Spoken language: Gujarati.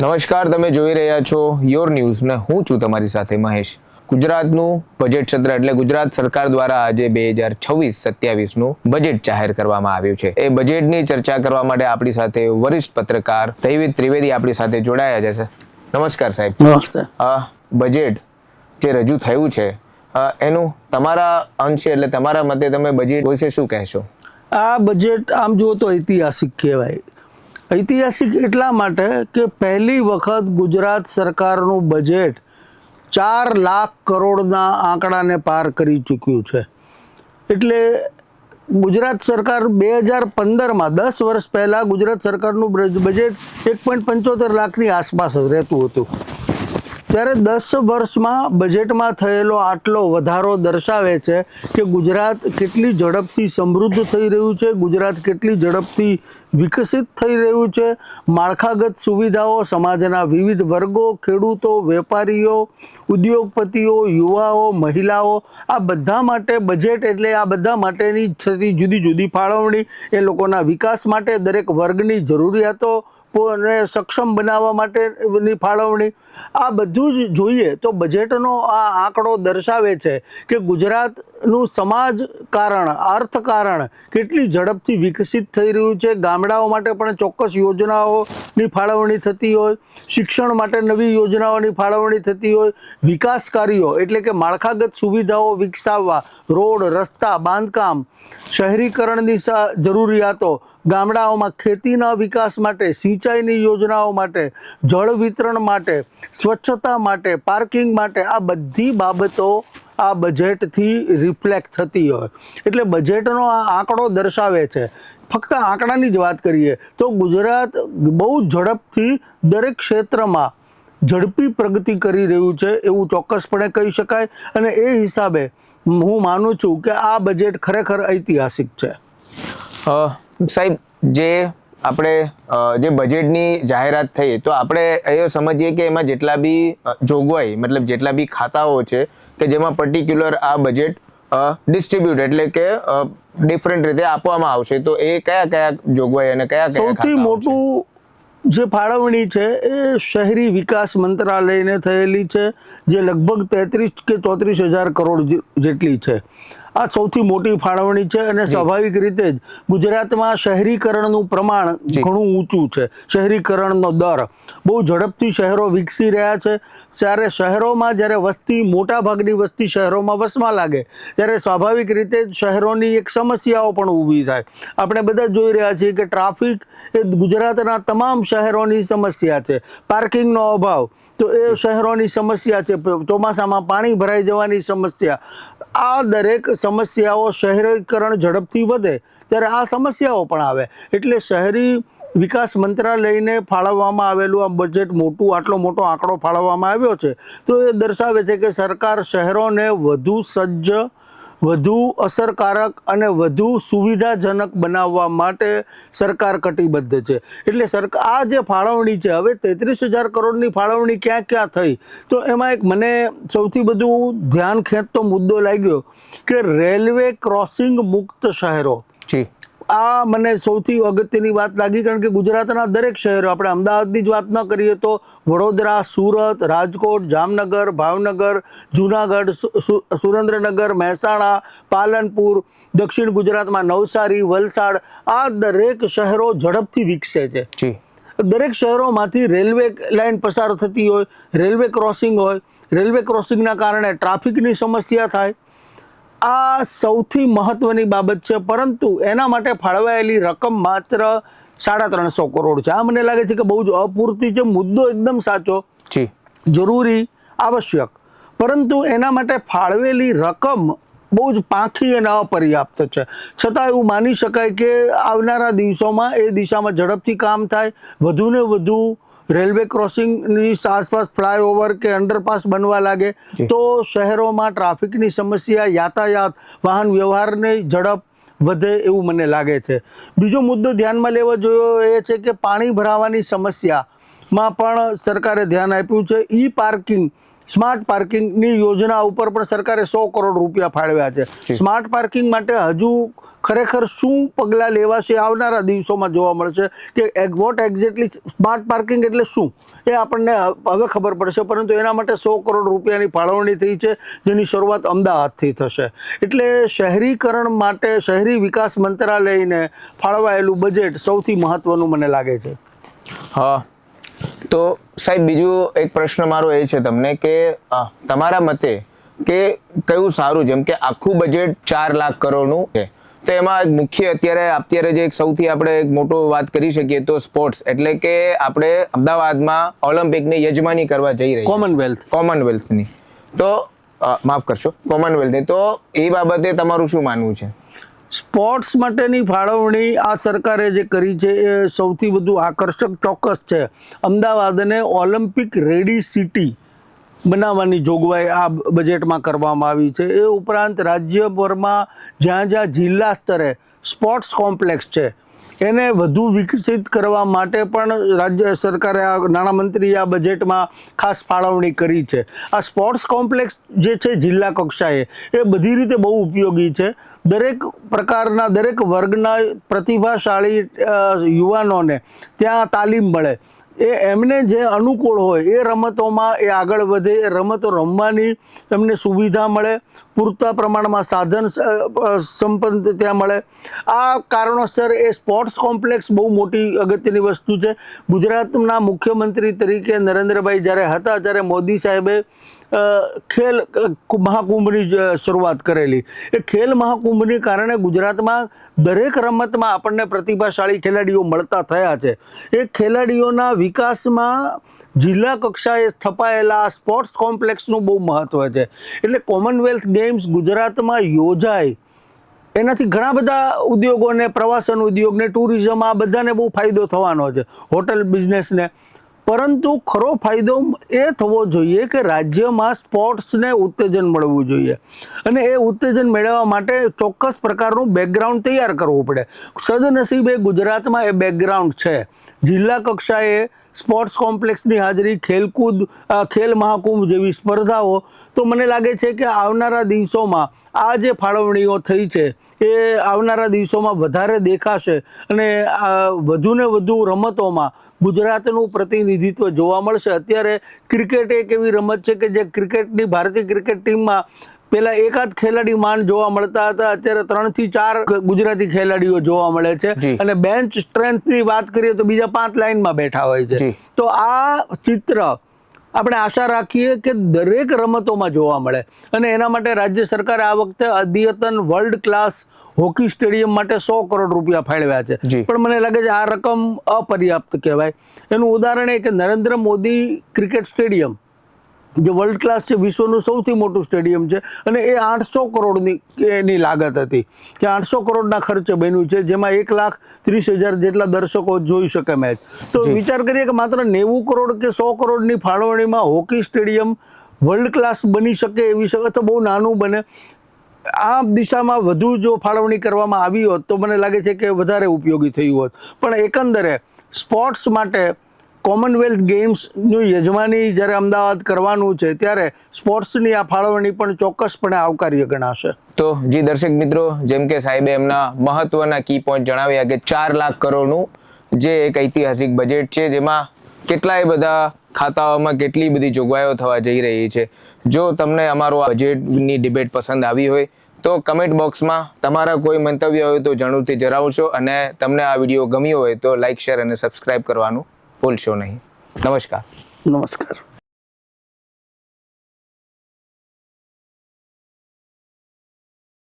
નમસ્કાર, તમે જોઈ રહ્યા છો યોર ન્યૂઝ ને હું છું તમારી સાથે મહેશ. ગુજરાતનું બજેટ સત્ર એટલે ગુજરાત સરકાર દ્વારા આજે 2026-27નું બજેટ જાહેર કરવામાં આવ્યું છે. એ બજેટની ચર્ચા કરવા માટે આપણી સાથે વરિષ્ઠ પત્રકાર દૈવિક ત્રિવેદી આપણી સાથે જોડાયા છે. નમસ્કાર સાહેબ. નમસ્તે. બજેટ જે રજૂ થયું છે એનું તમારા અંશે એટલે તમારા મતે તમે બજેટ વિશે શું કહેશો? આ બજેટ આમ જુઓ તો ઐતિહાસિક કહેવાય. ઐતિહાસિક એટલા માટે કે પહેલી વખત ગુજરાત સરકારનું બજેટ 4 લાખ કરોડના આંકડાને પાર કરી ચૂક્યું છે. એટલે ગુજરાત સરકાર 2015માં 10 વર્ષ પહેલાં ગુજરાત સરકારનું બજેટ 1.75 લાખની આસપાસ રહેતું હતું. ત્યારે 10 વર્ષમાં બજેટમાં થયેલો આટલો વધારો દર્શાવે છે કે ગુજરાત કેટલી ઝડપથી સમૃદ્ધ થઈ રહ્યું છે, ગુજરાત કેટલી ઝડપથી વિકસિત થઈ રહ્યું છે. માળખાગત સુવિધાઓ સમાજના વિવિધ વર્ગો, ખેડૂતો, વેપારીઓ, ઉદ્યોગપતિઓ, યુવાઓ, મહિલાઓ, આ બધા માટે બજેટ એટલે આ બધા માટેની થતી જુદી જુદી ફાળવણી, એ લોકોના વિકાસ માટે દરેક વર્ગની જરૂરિયાતો ને સક્ષમ બનાવવા માટેની ફાળવણી, આ બધું જ જોઈએ તો બજેટનો આ આંકડો દર્શાવે છે કે ગુજરાતનું સમાજકારણ, અર્થકારણ કેટલી ઝડપથી વિકસિત થઈ રહ્યું છે. ગામડાઓ માટે પણ ચોક્કસ યોજનાઓની ફાળવણી થતી હોય, શિક્ષણ માટે નવી યોજનાઓની ફાળવણી થતી હોય, વિકાસ કાર્યો એટલે કે માળખાગત સુવિધાઓ વિકસાવવા, રોડ, રસ્તા, બાંધકામ, શહેરીકરણની જરૂરિયાતો, ગામડાઓમાં ખેતીના વિકાસ માટે, સિંચાઈની યોજનાઓ માટે, જળ વિતરણ માટે, સ્વચ્છતા માટે, પાર્કિંગ માટે, આ બધી બાબતો આ બજેટથી રિફ્લેક્ટ થતી હોય. એટલે બજેટનો આ આંકડો દર્શાવે છે. ફક્ત આંકડાની જ વાત કરીએ તો ગુજરાત બહુ ઝડપથી દરેક ક્ષેત્રમાં ઝડપી પ્રગતિ કરી રહ્યું છે એવું ચોક્કસપણે કહી શકાય. અને એ હિસાબે હું માનું છું કે આ બજેટ ખરેખર ઐતિહાસિક છે. સાહેબ, જે આપણે જે બજેટની જાહેરાત થઈ તો આપણે એ સમજીએ કે એમાં જેટલા બી જોગવાઈ મતલબ જેટલા બી ખાતાઓ છે કે જેમાં પર્ટિક્યુલર આ બજેટ ડિસ્ટ્રીબ્યુટ એટલે કે ડિફરન્ટ રીતે આપવામાં આવશે, તો એ કયા કયા જોગવાઈ અને કયા કયા સૌથી મોટું જે ફાળવણી છે એ શહેરી વિકાસ મંત્રાલયને થયેલી છે, જે લગભગ 33 કે 34 હજાર કરોડ જેટલી છે. આ સૌથી મોટી ફાળવણી છે. અને સ્વાભાવિક રીતે જ ગુજરાતમાં શહેરીકરણનું પ્રમાણ ઘણું ઊંચું છે. શહેરીકરણનો દર બહુ ઝડપથી શહેરો વિકસી રહ્યા છે. જ્યારે શહેરોમાં જ્યારે વસ્તી, મોટાભાગની વસ્તી શહેરોમાં વસવા લાગે ત્યારે સ્વાભાવિક રીતે જ શહેરોની એક સમસ્યાઓ પણ ઊભી થાય. આપણે બધા જોઈ રહ્યા છીએ કે ટ્રાફિક એ ગુજરાતના તમામ શહેરોની સમસ્યા છે. પાર્કિંગનો અભાવ તો એ શહેરોની સમસ્યા છે. ચોમાસામાં પાણી ભરાઈ જવાની સમસ્યા, આ દરેક સમસ્યાઓ શહેરીકરણ ઝડપથી વધે ત્યારે આ સમસ્યાઓ પણ આવે. એટલે શહેરી વિકાસ મંત્રાલયને ફાળવવામાં આવેલું આ બજેટ મોટું, આટલો મોટો આંકડો ફાળવવામાં આવ્યો છે તો એ દર્શાવે છે કે સરકાર શહેરોને વધુ સજ્જ, વધુ અસરકારક અને વધુ સુવિધાજનક બનાવવા માટે સરકાર કટિબદ્ધ છે. એટલે આ જે ફાળવણી છે, હવે 33,000 કરોડની ફાળવણી ક્યાં ક્યાં થઈ તો એમાં એક મને સૌથી બધું ધ્યાન ખેંચતો મુદ્દો લાગ્યો કે રેલવે ક્રોસિંગ મુક્ત શહેરો. આ મને સૌથી અગત્યની વાત લાગી, કારણ કે ગુજરાતના દરેક શહેરો, આપણે અમદાવાદની જ વાત ન કરીએ તો વડોદરા, સુરત, રાજકોટ, જામનગર, ભાવનગર, જૂનાગઢ, સુરેન્દ્રનગર, મહેસાણા, પાલનપુર, દક્ષિણ ગુજરાતમાં નવસારી, વલસાડ, આ દરેક શહેરો ઝડપથી વિકસે છે. દરેક શહેરોમાંથી રેલવે લાઇન પસાર થતી હોય, રેલવે ક્રોસિંગ હોય, રેલવે ક્રોસિંગના કારણે ટ્રાફિકની સમસ્યા થાય. આ સૌથી મહત્વની બાબત છે. પરંતુ એના માટે ફાળવાયેલી રકમ માત્ર 350 કરોડ છે. આ મને લાગે છે કે બહુ જ અપૂરતી છે. મુદ્દો એકદમ સાચો, જરૂરી, આવશ્યક, પરંતુ એના માટે ફાળવેલી રકમ બહુ જ પાંખી અને અપર્યાપ્ત છે. છતાં એવું માની શકાય કે આવનારા દિવસોમાં એ દિશામાં ઝડપથી કામ થાય, વધુને વધુ રેલવે ક્રોસિંગની આસપાસ ફ્લાયઓવર કે અંડરપાસ બનવા લાગે તો શહેરોમાં ટ્રાફિકની સમસ્યા, યાતાયાત, વાહન વ્યવહારની ઝડપ વધે એવું મને લાગે છે. બીજો મુદ્દો ધ્યાનમાં લેવો જોઈએ એ છે કે પાણી ભરાવાની સમસ્યામાં પણ સરકારે ધ્યાન આપ્યું છે. ઈ પાર્કિંગ સ્માર્ટ પાર્કિંગની યોજના ઉપર પણ સરકારે 100 કરોડ રૂપિયા ફાળવ્યા છે. સ્માર્ટ પાર્કિંગ માટે હજુ ખરેખર શું પગલાં લેવાશે આવનારા દિવસોમાં જોવા મળશે કે વોટ એક્ઝેક્ટલી સ્માર્ટ પાર્કિંગ એટલે શું એ આપણને હવે ખબર પડશે. પરંતુ એના માટે 100 કરોડ રૂપિયાની ફાળવણી થઈ છે, જેની શરૂઆત અમદાવાદથી થશે. એટલે શહેરીકરણ માટે શહેરી વિકાસ મંત્રાલયને ફાળવાયેલું બજેટ સૌથી મહત્વનું મને લાગે છે. હા, તો સાહેબ બીજું એક પ્રશ્ન મારો એ છે તમને કે તમારા મતે કે કયું સારું, જેમ કે આખું બજેટ 4 લાખ કરોડનું છે, તો એમાં એક મુખ્ય અત્યારે જે એક સૌથી આપણે એક મોટો વાત કરી શકીએ તો સ્પોર્ટ્સ, એટલે કે આપણે અમદાવાદમાં ઓલિમ્પિકની યજમાની કરવા જઈ રહી કોમનવેલ્થની, તો માફ કરશો કોમનવેલ્થની, તો એ બાબતે તમારું શું માનવું છે? સ્પોર્ટ્સ માટેની ફાળવણી આ સરકારે જે કરી છે એ સૌથી વધુ આકર્ષક ચોક્કસ છે. અમદાવાદને ઓલિમ્પિક રેડી સિટી બનાવવાની જોગવાઈ આ બજેટમાં કરવામાં આવી છે. એ ઉપરાંત રાજ્યભરમાં જ્યાં જિલ્લા સ્તરે સ્પોર્ટ્સ કોમ્પ્લેક્સ છે એને વધુ વિકસિત કરવા માટે પણ રાજ્ય સરકારે આ નાણામંત્રીએ આ બજેટમાં ખાસ ફાળવણી કરી છે. આ સ્પોર્ટ્સ કોમ્પ્લેક્સ જે છે જિલ્લા કક્ષાએ એ બધી રીતે બહુ ઉપયોગી છે. દરેક પ્રકારના દરેક વર્ગના પ્રતિભાશાળી યુવાનોને ત્યાં તાલીમ મળે, એ એમને જે અનુકૂળ હોય એ રમતોમાં એ આગળ વધે, એ રમતો રમવાની તમને સુવિધા મળે, પૂરતા પ્રમાણમાં સાધન સંપન્ન ત્યાં મળે. આ કારણોસર એ સ્પોર્ટ્સ કોમ્પ્લેક્સ બહુ મોટી અગત્યની વસ્તુ છે. ગુજરાતના મુખ્યમંત્રી તરીકે નરેન્દ્રભાઈ જ્યારે હતા ત્યારે મોદી સાહેબે ખેલ મહાકુંભની શરૂઆત કરેલી. એ ખેલ મહાકુંભને કારણે ગુજરાતમાં દરેક રમતમાં આપણને પ્રતિભાશાળી ખેલાડીઓ મળતા થયા છે. એ ખેલાડીઓના વિકાસમાં જિલ્લા કક્ષાએ સ્થપાયેલા સ્પોર્ટ્સ કોમ્પ્લેક્સનું બહુ મહત્ત્વ છે. એટલે કોમનવેલ્થ ગેમ્સ ગુજરાતમાં યોજાય એનાથી ઘણા બધા ઉદ્યોગોને, પ્રવાસન ઉદ્યોગને, ટુરિઝમ, આ બધાને બહુ ફાયદો થવાનો છે, હોટલ બિઝનેસને. પરંતુ ખરો ફાયદો એ થવો જોઈએ કે રાજ્યમાં સ્પોર્ટ્સને ઉત્તેજન મળવું જોઈએ, અને એ ઉત્તેજન મેળવવા માટે ચોક્કસ પ્રકારનું બેકગ્રાઉન્ડ તૈયાર કરવું પડે. સદનસીબે ગુજરાતમાં એ બેકગ્રાઉન્ડ છે. જિલ્લા કક્ષાએ સ્પોર્ટ્સ કોમ્પ્લેક્સની હાજરી, ખેલકૂદ, ખેલ મહાકુંભ જેવી સ્પર્ધાઓ, તો મને લાગે છે કે આવનારા દિવસોમાં આ જે ફાળવણીઓ થઈ છે એ આવનારા દિવસોમાં વધારે દેખાશે અને વધુને વધુ રમતોમાં ગુજરાતનું પ્રતિનિધિત્વ જોવા મળશે. અત્યારે ક્રિકેટ એક એવી રમત છે કે જે ક્રિકેટની ભારતીય ક્રિકેટ ટીમમાં પહેલા એકાદ ખેલાડી માંડ જોવા મળતા હતા, અત્યારે 3 થી 4 ગુજરાતી ખેલાડીઓ જોવા મળે છે. અને બેન્ચ સ્ટ્રેન્થની વાત કરીએ તો બીજા 5 લાઇનમાં બેઠા હોય છે. તો આ ચિત્ર આપણે આશા રાખીએ કે દરેક રમતોમાં જોવા મળે, અને એના માટે રાજ્ય સરકારે આ વખતે અદ્યતન વર્લ્ડ ક્લાસ હોકી સ્ટેડિયમ માટે 100 કરોડ રૂપિયા ફાળવ્યા છે. પણ મને લાગે છે આ રકમ અપર્યાપ્ત કહેવાય. એનું ઉદાહરણ એ કે નરેન્દ્ર મોદી ક્રિકેટ સ્ટેડિયમ જે વર્લ્ડ ક્લાસ છે, વિશ્વનું સૌથી મોટું સ્ટેડિયમ છે, અને એ 800 કરોડની એની લાગત હતી કે 800 કરોડના ખર્ચે બન્યું છે, જેમાં 1,30,000 જેટલા દર્શકો જોઈ શકે મેચ. તો વિચાર કરીએ કે માત્ર 90 કરોડ કે 100 કરોડની ફાળવણીમાં હોકી સ્ટેડિયમ વર્લ્ડ ક્લાસ બની શકે એવી શકે તો બહુ નાનું બને. આ દિશામાં વધુ જો ફાળવણી કરવામાં આવી હોત તો મને લાગે છે કે વધારે ઉપયોગી થયું હોત. પણ એકંદરે સ્પોર્ટ્સ માટે કોમનવેલ્થ ગેમ્સનું યજમાની જ્યારે અમદાવાદ કરવાનું છે ત્યારે સ્પોર્ટ્સની આ ફાળવણી પણ ચોક્કસપણે આવકાર્ય ગણાશે. તો જી દર્શક મિત્રો, જેમ કે સાહેબે એમના મહત્વના કી પોઈન્ટ જણાવ્યા કે 4 લાખ કરોડનું જે એક ઐતિહાસિક બજેટ છે, જેમાં કેટલાય બધા ખાતાઓમાં કેટલી બધી જોગવાઈઓ થવા જઈ રહી છે. જો તમને અમારો આ બજેટની ડિબેટ પસંદ આવી હોય તો કમેન્ટ બોક્સમાં તમારા કોઈ મંતવ્ય હોય તો જરૂરથી જણાવશો, અને તમને આ વિડીયો ગમ્યો હોય તો લાઈક, શેર અને સબસ્ક્રાઈબ કરવાનું ભૂલશો નહીં. નમસ્કાર.